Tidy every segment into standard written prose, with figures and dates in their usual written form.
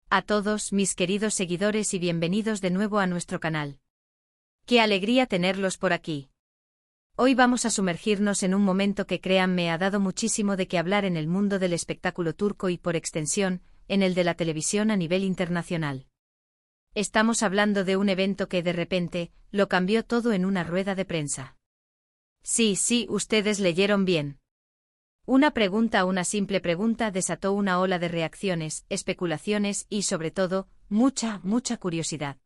A todos mis queridos seguidores y bienvenidos de nuevo a nuestro canal. ¡Qué alegría tenerlos por aquí! Hoy vamos a sumergirnos en un momento que créanme ha dado muchísimo de qué hablar en el mundo del espectáculo turco y por extensión, en el de la televisión a nivel internacional. Estamos hablando de un evento que de repente, lo cambió todo en una rueda de prensa. Sí, ustedes leyeron bien. Una simple pregunta desató una ola de reacciones, especulaciones y, sobre todo, mucha curiosidad.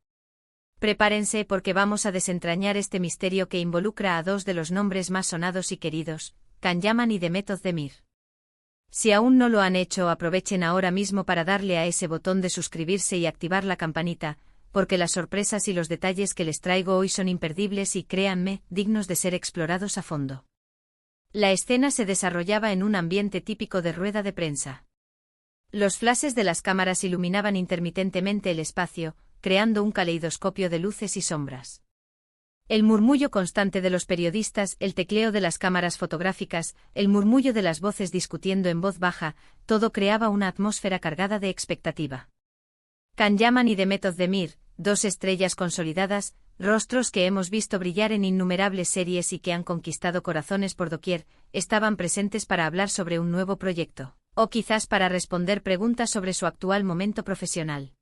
Prepárense porque vamos a desentrañar este misterio que involucra a dos de los nombres más sonados y queridos, Can Yaman y Demet Özdemir. Si aún no lo han hecho, aprovechen ahora mismo para darle a ese botón de suscribirse y activar la campanita, porque las sorpresas y los detalles que les traigo hoy son imperdibles y, créanme, dignos de ser explorados a fondo. La escena se desarrollaba en un ambiente típico de rueda de prensa. Los flashes de las cámaras iluminaban intermitentemente el espacio, creando un caleidoscopio de luces y sombras. El murmullo constante de los periodistas, el tecleo de las cámaras fotográficas, el murmullo de las voces discutiendo en voz baja, todo creaba una atmósfera cargada de expectativa. Can Yaman y Demet Özdemir, dos estrellas consolidadas, rostros que hemos visto brillar en innumerables series y que han conquistado corazones por doquier, estaban presentes para hablar sobre un nuevo proyecto, o quizás para responder preguntas sobre su actual momento profesional.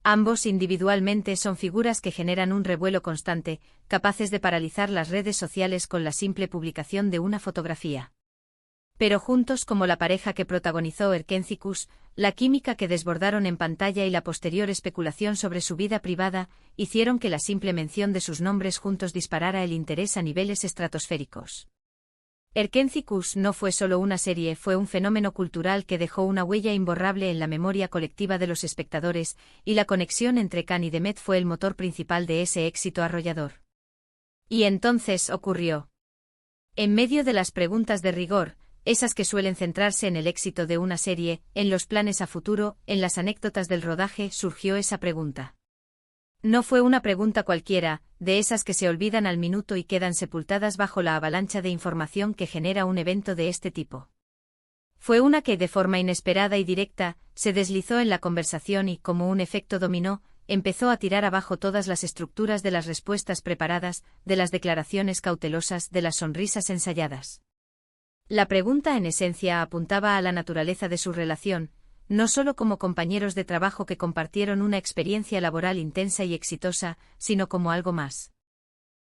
Ambos individualmente son figuras que generan un revuelo constante, capaces de paralizar las redes sociales con la simple publicación de una fotografía. Pero juntos, como la pareja que protagonizó Erkenci, la química que desbordaron en pantalla y la posterior especulación sobre su vida privada, hicieron que la simple mención de sus nombres juntos disparara el interés a niveles estratosféricos. Erkenci no fue solo una serie, fue un fenómeno cultural que dejó una huella imborrable en la memoria colectiva de los espectadores, y la conexión entre Can y Demet fue el motor principal de ese éxito arrollador. Y entonces ocurrió. En medio de las preguntas de rigor, esas que suelen centrarse en el éxito de una serie, en los planes a futuro, en las anécdotas del rodaje, surgió esa pregunta. No fue una pregunta cualquiera, de esas que se olvidan al minuto y quedan sepultadas bajo la avalancha de información que genera un evento de este tipo. Fue una que, de forma inesperada y directa, se deslizó en la conversación y, como un efecto dominó, empezó a tirar abajo todas las estructuras de las respuestas preparadas, de las declaraciones cautelosas, de las sonrisas ensayadas. La pregunta en esencia apuntaba a la naturaleza de su relación, no solo como compañeros de trabajo que compartieron una experiencia laboral intensa y exitosa, sino como algo más.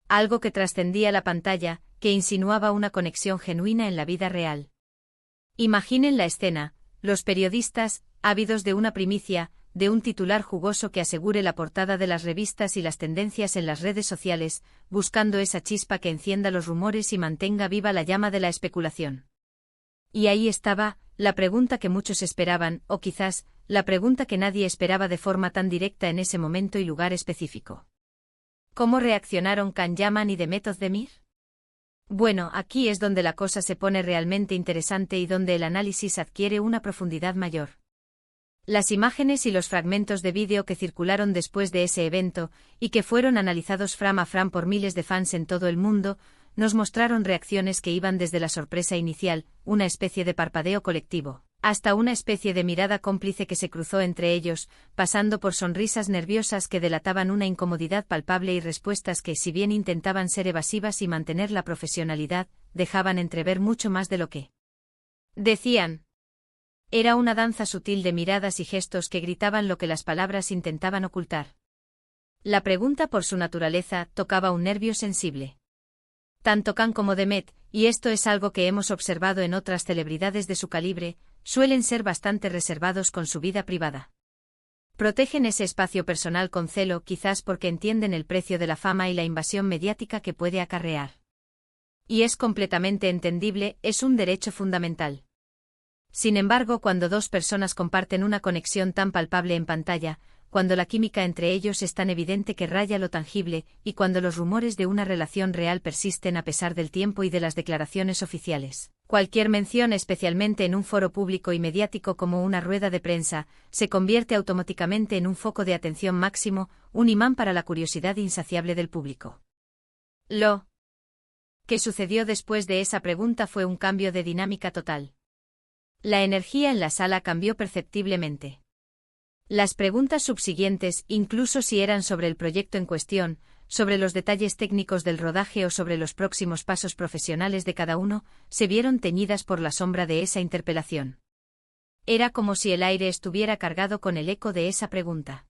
Algo que trascendía la pantalla, que insinuaba una conexión genuina en la vida real. Imaginen la escena, los periodistas, ávidos de una primicia, de un titular jugoso que asegure la portada de las revistas y las tendencias en las redes sociales, buscando esa chispa que encienda los rumores y mantenga viva la llama de la especulación. Y ahí estaba, la pregunta que muchos esperaban, o quizás, la pregunta que nadie esperaba de forma tan directa en ese momento y lugar específico. ¿Cómo reaccionaron Can Yaman y Demet Özdemir? Bueno, aquí es donde la cosa se pone realmente interesante y donde el análisis adquiere una profundidad mayor. Las imágenes y los fragmentos de vídeo que circularon después de ese evento, y que fueron analizados frame a frame por miles de fans en todo el mundo, nos mostraron reacciones que iban desde la sorpresa inicial, una especie de parpadeo colectivo, hasta una especie de mirada cómplice que se cruzó entre ellos, pasando por sonrisas nerviosas que delataban una incomodidad palpable y respuestas que, si bien intentaban ser evasivas y mantener la profesionalidad, dejaban entrever mucho más de lo que decían. Era una danza sutil de miradas y gestos que gritaban lo que las palabras intentaban ocultar. La pregunta, por su naturaleza, tocaba un nervio sensible. Tanto Can como Demet, y esto es algo que hemos observado en otras celebridades de su calibre, suelen ser bastante reservados con su vida privada. Protegen ese espacio personal con celo, quizás porque entienden el precio de la fama y la invasión mediática que puede acarrear. Y es completamente entendible, es un derecho fundamental. Sin embargo, cuando dos personas comparten una conexión tan palpable en pantalla, cuando la química entre ellos es tan evidente que raya lo tangible, y cuando los rumores de una relación real persisten a pesar del tiempo y de las declaraciones oficiales, cualquier mención, especialmente en un foro público y mediático como una rueda de prensa, se convierte automáticamente en un foco de atención máximo, un imán para la curiosidad insaciable del público. Lo que sucedió después de esa pregunta fue un cambio de dinámica total. La energía en la sala cambió perceptiblemente. Las preguntas subsiguientes, incluso si eran sobre el proyecto en cuestión, sobre los detalles técnicos del rodaje o sobre los próximos pasos profesionales de cada uno, se vieron teñidas por la sombra de esa interpelación. Era como si el aire estuviera cargado con el eco de esa pregunta.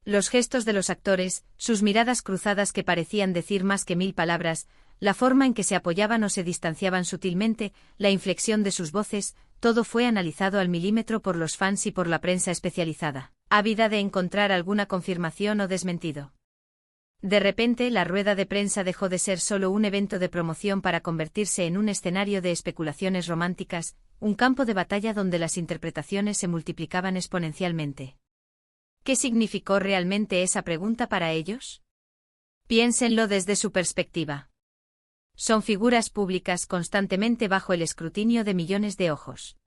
Los gestos de los actores, sus miradas cruzadas que parecían decir más que 1000 palabras, la forma en que se apoyaban o se distanciaban sutilmente, la inflexión de sus voces, todo fue analizado al milímetro por los fans y por la prensa especializada, ávida de encontrar alguna confirmación o desmentido. De repente, la rueda de prensa dejó de ser solo un evento de promoción para convertirse en un escenario de especulaciones románticas, un campo de batalla donde las interpretaciones se multiplicaban exponencialmente. ¿Qué significó realmente esa pregunta para ellos? Piénsenlo desde su perspectiva. Son figuras públicas constantemente bajo el escrutinio de millones de ojos.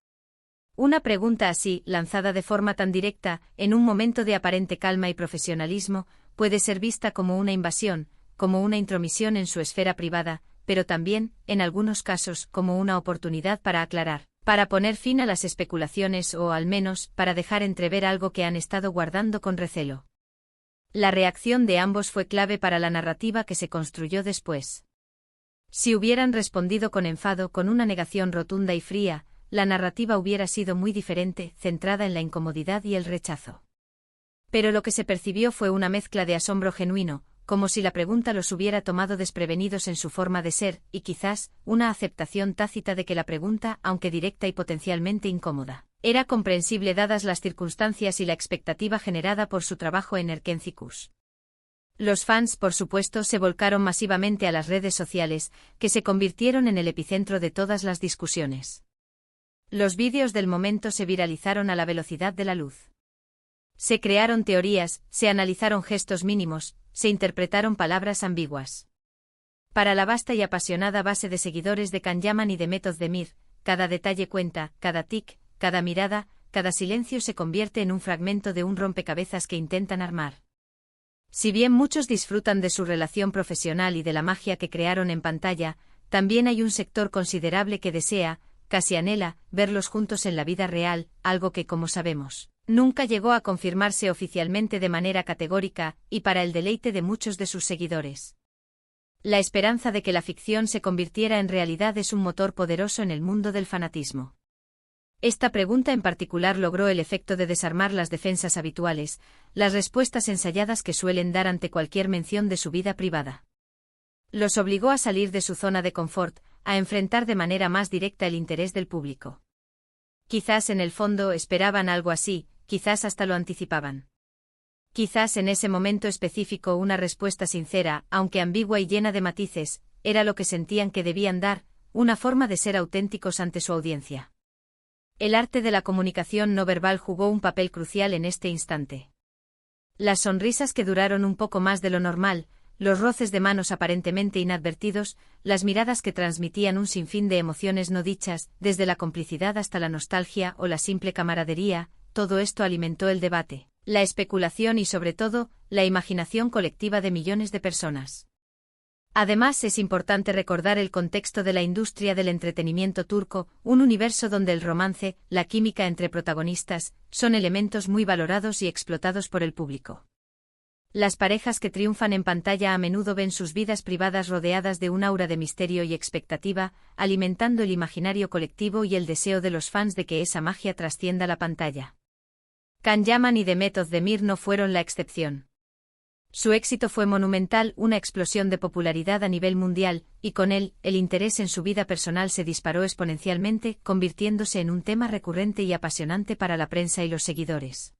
Una pregunta así, lanzada de forma tan directa, en un momento de aparente calma y profesionalismo, puede ser vista como una invasión, como una intromisión en su esfera privada, pero también, en algunos casos, como una oportunidad para aclarar, para poner fin a las especulaciones o, al menos, para dejar entrever algo que han estado guardando con recelo. La reacción de ambos fue clave para la narrativa que se construyó después. Si hubieran respondido con enfado, con una negación rotunda y fría, la narrativa hubiera sido muy diferente, centrada en la incomodidad y el rechazo. Pero lo que se percibió fue una mezcla de asombro genuino, como si la pregunta los hubiera tomado desprevenidos en su forma de ser, y quizás, una aceptación tácita de que la pregunta, aunque directa y potencialmente incómoda, era comprensible dadas las circunstancias y la expectativa generada por su trabajo en Erkencicus. Los fans, por supuesto, se volcaron masivamente a las redes sociales, que se convirtieron en el epicentro de todas las discusiones. Los vídeos del momento se viralizaron a la velocidad de la luz. Se crearon teorías, se analizaron gestos mínimos, se interpretaron palabras ambiguas. Para la vasta y apasionada base de seguidores de Can Yaman y de Method Demir, cada detalle cuenta, cada tic, cada mirada, cada silencio se convierte en un fragmento de un rompecabezas que intentan armar. Si bien muchos disfrutan de su relación profesional y de la magia que crearon en pantalla, también hay un sector considerable que desea, casi anhela, verlos juntos en la vida real, algo que, como sabemos, nunca llegó a confirmarse oficialmente de manera categórica, y para el deleite de muchos de sus seguidores. La esperanza de que la ficción se convirtiera en realidad es un motor poderoso en el mundo del fanatismo. Esta pregunta en particular logró el efecto de desarmar las defensas habituales, las respuestas ensayadas que suelen dar ante cualquier mención de su vida privada. Los obligó a salir de su zona de confort, a enfrentar de manera más directa el interés del público. Quizás en el fondo esperaban algo así, quizás hasta lo anticipaban. Quizás en ese momento específico una respuesta sincera, aunque ambigua y llena de matices, era lo que sentían que debían dar, una forma de ser auténticos ante su audiencia. El arte de la comunicación no verbal jugó un papel crucial en este instante. Las sonrisas que duraron un poco más de lo normal, los roces de manos aparentemente inadvertidos, las miradas que transmitían un sinfín de emociones no dichas, desde la complicidad hasta la nostalgia o la simple camaradería, todo esto alimentó el debate, la especulación y sobre todo, la imaginación colectiva de millones de personas. Además, es importante recordar el contexto de la industria del entretenimiento turco, un universo donde el romance, la química entre protagonistas, son elementos muy valorados y explotados por el público. Las parejas que triunfan en pantalla a menudo ven sus vidas privadas rodeadas de un aura de misterio y expectativa, alimentando el imaginario colectivo y el deseo de los fans de que esa magia trascienda la pantalla. Can Yaman y The Method Demir no fueron la excepción. Su éxito fue monumental, una explosión de popularidad a nivel mundial, y con él, el interés en su vida personal se disparó exponencialmente, convirtiéndose en un tema recurrente y apasionante para la prensa y los seguidores.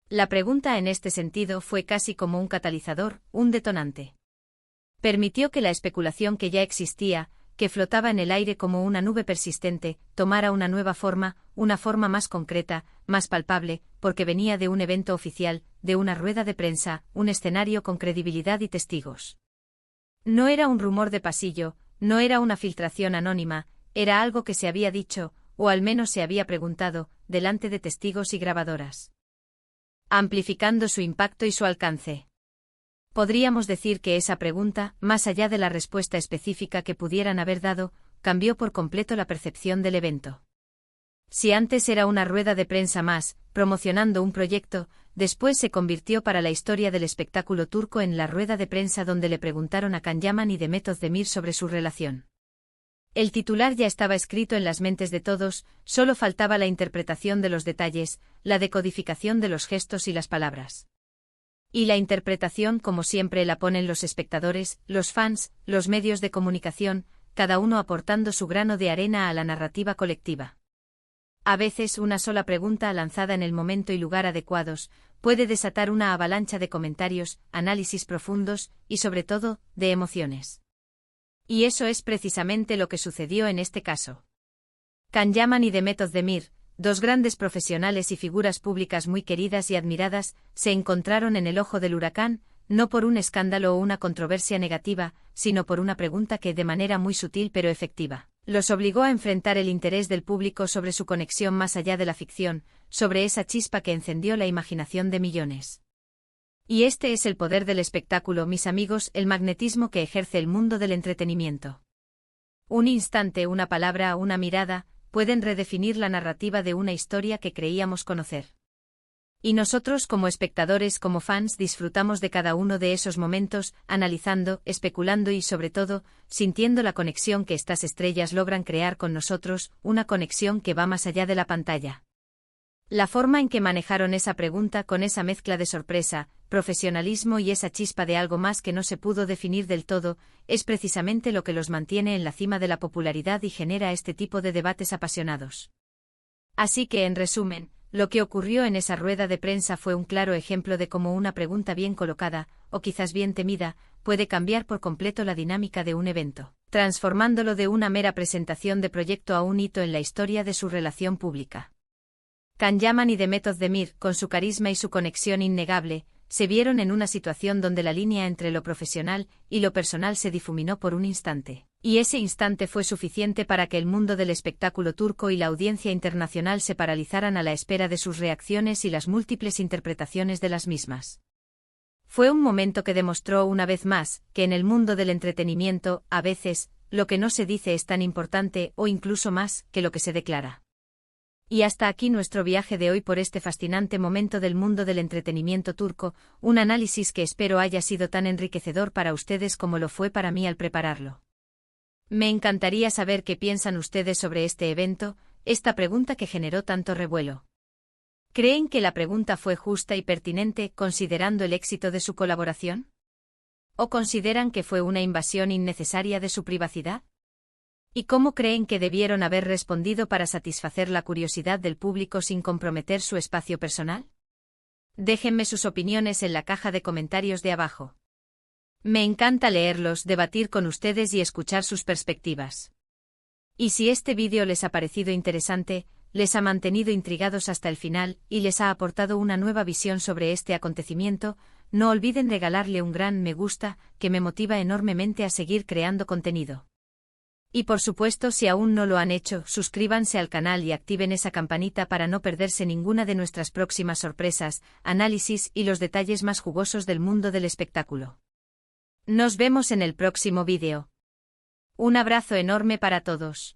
La pregunta en este sentido fue casi como un catalizador, un detonante. Permitió que la especulación que ya existía, que flotaba en el aire como una nube persistente, tomara una nueva forma, una forma más concreta, más palpable, porque venía de un evento oficial, de una rueda de prensa, un escenario con credibilidad y testigos. No era un rumor de pasillo, no era una filtración anónima, era algo que se había dicho, o al menos se había preguntado, delante de testigos y grabadoras. Amplificando su impacto y su alcance. Podríamos decir que esa pregunta, más allá de la respuesta específica que pudieran haber dado, cambió por completo la percepción del evento. Si antes era una rueda de prensa más, promocionando un proyecto, después se convirtió para la historia del espectáculo turco en la rueda de prensa donde le preguntaron a Can Yaman y Demet Özdemir sobre su relación. El titular ya estaba escrito en las mentes de todos, solo faltaba la interpretación de los detalles, la decodificación de los gestos y las palabras. Y la interpretación, como siempre, la ponen los espectadores, los fans, los medios de comunicación, cada uno aportando su grano de arena a la narrativa colectiva. A veces una sola pregunta lanzada en el momento y lugar adecuados puede desatar una avalancha de comentarios, análisis profundos y, sobre todo, de emociones. Y eso es precisamente lo que sucedió en este caso. Can Yaman y Demet Özdemir, dos grandes profesionales y figuras públicas muy queridas y admiradas, se encontraron en el ojo del huracán, no por un escándalo o una controversia negativa, sino por una pregunta que, de manera muy sutil pero efectiva, los obligó a enfrentar el interés del público sobre su conexión más allá de la ficción, sobre esa chispa que encendió la imaginación de millones. Y este es el poder del espectáculo, mis amigos, el magnetismo que ejerce el mundo del entretenimiento. Un instante, una palabra, una mirada, pueden redefinir la narrativa de una historia que creíamos conocer. Y nosotros como espectadores, como fans, disfrutamos de cada uno de esos momentos, analizando, especulando y, sobre todo, sintiendo la conexión que estas estrellas logran crear con nosotros, una conexión que va más allá de la pantalla. La forma en que manejaron esa pregunta con esa mezcla de sorpresa, profesionalismo y esa chispa de algo más que no se pudo definir del todo, es precisamente lo que los mantiene en la cima de la popularidad y genera este tipo de debates apasionados. Así que, en resumen, lo que ocurrió en esa rueda de prensa fue un claro ejemplo de cómo una pregunta bien colocada, o quizás bien temida, puede cambiar por completo la dinámica de un evento, transformándolo de una mera presentación de proyecto a un hito en la historia de su relación pública. Can Yaman y Demet Özdemir, con su carisma y su conexión innegable, se vieron en una situación donde la línea entre lo profesional y lo personal se difuminó por un instante. Y ese instante fue suficiente para que el mundo del espectáculo turco y la audiencia internacional se paralizaran a la espera de sus reacciones y las múltiples interpretaciones de las mismas. Fue un momento que demostró una vez más que en el mundo del entretenimiento, a veces, lo que no se dice es tan importante o incluso más que lo que se declara. Y hasta aquí nuestro viaje de hoy por este fascinante momento del mundo del entretenimiento turco, un análisis que espero haya sido tan enriquecedor para ustedes como lo fue para mí al prepararlo. Me encantaría saber qué piensan ustedes sobre este evento, esta pregunta que generó tanto revuelo. ¿Creen que la pregunta fue justa y pertinente considerando el éxito de su colaboración? ¿O consideran que fue una invasión innecesaria de su privacidad? ¿Y cómo creen que debieron haber respondido para satisfacer la curiosidad del público sin comprometer su espacio personal? Déjenme sus opiniones en la caja de comentarios de abajo. Me encanta leerlos, debatir con ustedes y escuchar sus perspectivas. Y si este vídeo les ha parecido interesante, les ha mantenido intrigados hasta el final y les ha aportado una nueva visión sobre este acontecimiento, no olviden regalarle un gran me gusta, que me motiva enormemente a seguir creando contenido. Y por supuesto, si aún no lo han hecho, suscríbanse al canal y activen esa campanita para no perderse ninguna de nuestras próximas sorpresas, análisis y los detalles más jugosos del mundo del espectáculo. Nos vemos en el próximo vídeo. Un abrazo enorme para todos.